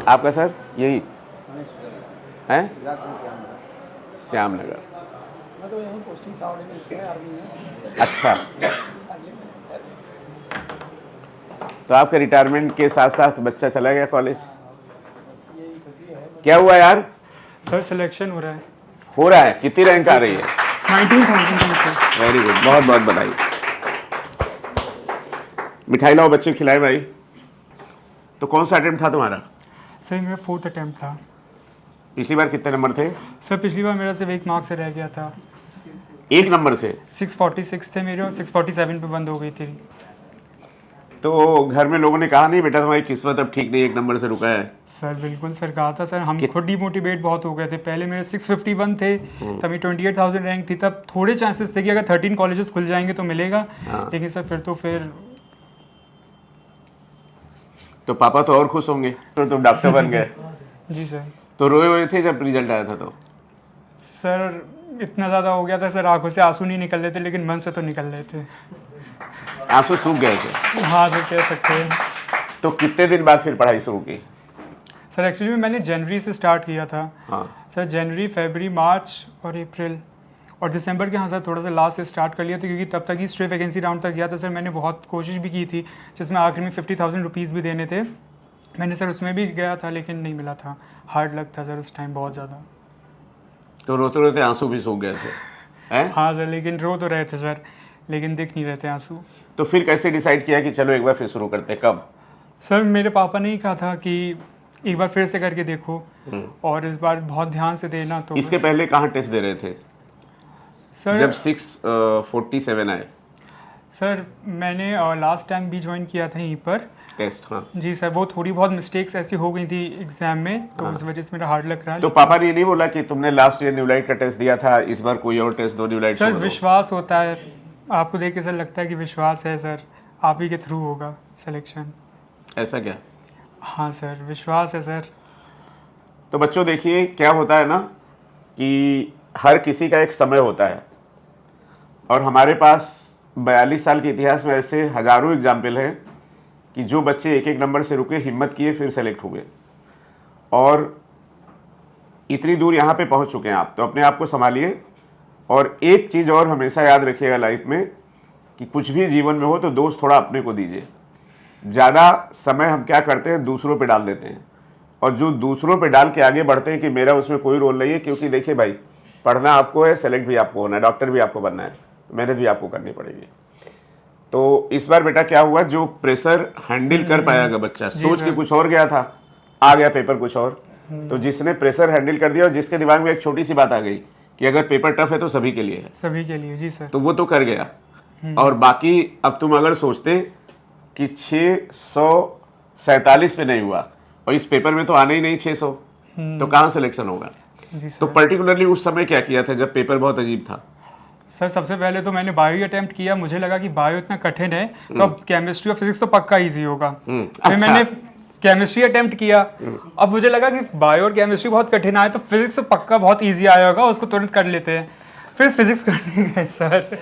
आपका सर यही है श्याम नगर। मैं तो यहीं पोस्टिंग था और इसमें आर्मी में। अच्छा, तो आपके रिटायरमेंट के साथ साथ बच्चा चला गया कॉलेज, बस यही खुशी है। क्या हुआ यार? सर सिलेक्शन हो रहा है। हो रहा है? कितनी रैंक आ रही है? 19,000 सर। वेरी गुड, बहुत बहुत बधाई। मिठाई लाओ, बच्चे खिलाए भाई। तो कौन सा अटेम्प्ट था तुम्हारा? सर मेरा 4th अटैम्प्ट था। पिछली बार कितने नंबर थे? सर पिछली बार मेरा सिर्फ 1 मार्क से रह गया था। एक नंबर से? 646 थे मेरे और 647 पे बंद हो गई थी। तो घर में लोगों ने कहा नहीं बेटा तुम्हारी किस्मत अब ठीक नहीं, 1 नंबर से रुका है? सर बिल्कुल सर, कहा था सर। हम खुद डिमोटिवेट बहुत हो गए थे। पहले मेरे 651 थे, तभी 28,000 रैंक थी। तब थोड़े चांसेस थे कि अगर 13 कॉलेजेस खुल जाएंगे तो मिलेगा। लेकिन सर फिर तो पापा तो और खुश होंगे, तो तुम डॉक्टर बन गए। जी सर। तो रोए हुए थे जब रिजल्ट आया था? तो सर इतना ज़्यादा हो गया था सर, आंखों से आंसू नहीं निकल रहे थे, लेकिन मन से तो निकल रहे थे। आंसू सूख गए थे? हाँ सर, कह सकते हैं। तो कितने दिन बाद फिर पढ़ाई शुरू की? सर एक्चुअली मैंने जनवरी से स्टार्ट किया था। हाँ सर जनवरी, फरवरी, मार्च और अप्रैल और दिसंबर के, हाँ सर, थोड़ा सा लास्ट से स्टार्ट कर लिया था, क्योंकि तब तक ही स्ट्रेट वैकेंसी राउंड तक गया था। सर मैंने बहुत कोशिश भी की थी, जिसमें आखिर में 50,000 रुपीज़ भी देने थे। मैंने सर उसमें भी गया था, लेकिन नहीं मिला था। हार्ड लक था सर उस टाइम बहुत ज़्यादा। तो रोते रोते आंसू भी सूख गए थे हैं? हाँ सर, लेकिन रो तो रहे थे सर, लेकिन दिख नहीं रहे थे आंसू। तो फिर कैसे डिसाइड किया कि चलो एक बार फिर शुरू करते? कब? सर मेरे पापा ने ही कहा था कि एक बार फिर से करके देखो और इस बार बहुत ध्यान से देना। तो इसके पहले कहाँ टेस्ट दे रहे थे सर जब 647 आए? सर मैंने लास्ट टाइम भी ज्वाइन किया था यहीं पर टेस्ट। हाँ जी सर, वो थोड़ी बहुत मिस्टेक्स ऐसी हो गई थी एग्जाम में, तो उस वजह से मेरा हार्ड लग रहा है। तो पापा ने ये नहीं बोला कि तुमने लास्ट ईयर न्यूलाइट का टेस्ट दिया था, इस बार कोई और टेस्ट दो न्यूलाइट? सर विश्वास होता है, आपको देख के सर लगता है कि विश्वास है सर, आप ही के थ्रू होगा सिलेक्शन। ऐसा क्या? हाँ सर, विश्वास है सर। तो बच्चों देखिए क्या होता है ना कि हर किसी का एक समय होता है, और हमारे पास 42 साल के इतिहास में ऐसे हजारों एग्जाम्पल हैं कि जो बच्चे एक एक नंबर से रुके, हिम्मत किए, फिर सेलेक्ट हुए और इतनी दूर यहाँ पे पहुँच चुके हैं आप। तो अपने आप को संभालिए, और एक चीज़ और हमेशा याद रखिएगा लाइफ में कि कुछ भी जीवन में हो तो दोस्त थोड़ा अपने को दीजिए। ज़्यादा समय हम क्या करते हैं, दूसरों पे डाल देते हैं, और जो दूसरों पे डाल के आगे बढ़ते हैं कि मेरा उसमें कोई रोल नहीं है। क्योंकि देखिए भाई, पढ़ना आपको है, सेलेक्ट भी आपको होना है, डॉक्टर भी आपको बनना है, मेहनत भी आपको करनी पड़ेगी। तो इस बार बेटा क्या हुआ, जो प्रेशर हैंडल कर पाएगा बच्चा, सोच के कुछ और गया था, आ गया पेपर कुछ और। तो जिसने प्रेशर हैंडल कर दिया और जिसके दिमाग में एक छोटी सी बात आ गई कि अगर पेपर टफ है तो सभी के लिए है, सभी के लिए। जी सर। तो वो तो कर गया। और बाकी अब तुम अगर सोचते कि 647 पे नहीं हुआ और इस पेपर में तो आने ही नहीं 600, तो कहाँ सिलेक्शन होगा? जी सर। तो पर्टिकुलरली उस समय क्या किया था जब पेपर बहुत अजीब था? सर सबसे पहले तो मैंने बायो अटेम्प्ट किया। मुझे लगा कि बायो इतना कठिन है तो अब केमिस्ट्री और फिजिक्स तो पक्का इजी होगा। फिर अच्छा। मैंने केमिस्ट्री अटेम्प्ट किया। अब मुझे लगा कि बायो और केमिस्ट्री बहुत कठिन आया तो फिजिक्स तो पक्का बहुत इजी आया होगा, उसको तुरंत कर लेते हैं। फिर फिजिक्स करने गए सर,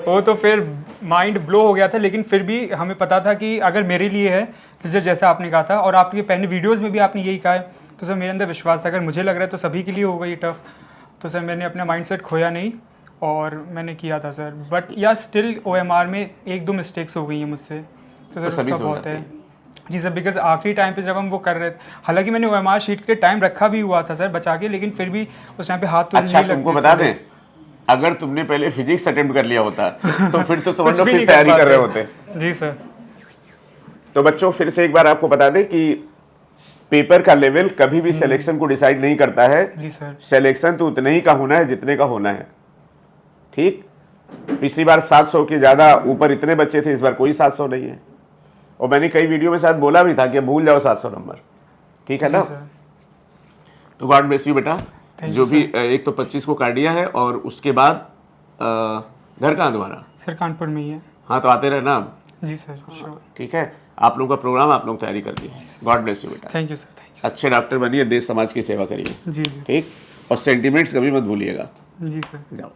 वो तो फिर माइंड ब्लो हो गया था। लेकिन फिर भी हमें पता था कि अगर मेरे लिए है तो जैसा आपने कहा था, और आपके पहले वीडियोज़ में भी आपने यही कहा है, तो सर मेरे अंदर विश्वास था अगर मुझे लग रहा है तो सभी के लिए होगा ये टफ। तो सर मैंने अपना माइंडसेट खोया नहीं और मैंने किया था सर। बट या स्टिल OMR में 1-2 मिस्टेक्स हो गई हैं मुझसे, तो सर सभी उसका से हो बहुत जाती है। जी सर, बिकॉज आखिरी टाइम पे जब हम वो कर रहे थे, हालांकि मैंने OMR शीट के टाइम रखा भी हुआ था सर बचा के, लेकिन फिर भी उस टाइम पे हाथ तो अच्छा, नहीं तुमको लगते बता थे। दें, अगर तुमने पहले फिजिक्स अटेम्प्ट कर लिया होता तो फिर तो समझ कुछ लो भी फिर नहीं तैयारी कर पाते। रहे होते। जी सर। तो बच्चों फिर से एक बार आपको बता दें कि पेपर का लेवल कभी भी सिलेक्शन को डिसाइड नहीं करता है। जी सर। सिलेक्शन तो उतने ही का होना है जितने का होना है, ठीक। पिछली बार 700 के ज्यादा ऊपर इतने बच्चे थे, इस बार कोई 700 नहीं है। और मैंने कई वीडियो में शायद बोला भी था कि भूल जाओ 700 नंबर, ठीक है ना। तो गॉड ब्लेस यू बेटा। जो भी एक तो 25 को कार्डिया है और उसके बाद घर कहाँ तुम्हारा? सर कानपुर में ही है। हाँ, तो आते रहना अब। जी सर, श्योर। ठीक है, आप लोगों का प्रोग्राम आप लोग तैयारी करके। गॉड ब्लेस यू बेटा। Thank you sir, thank you. अच्छे डॉक्टर बनिए, देश समाज की सेवा करिए, जी जी। ठीक। और सेंटिमेंट्स कभी मत भूलिएगा। जी सर। जाओ।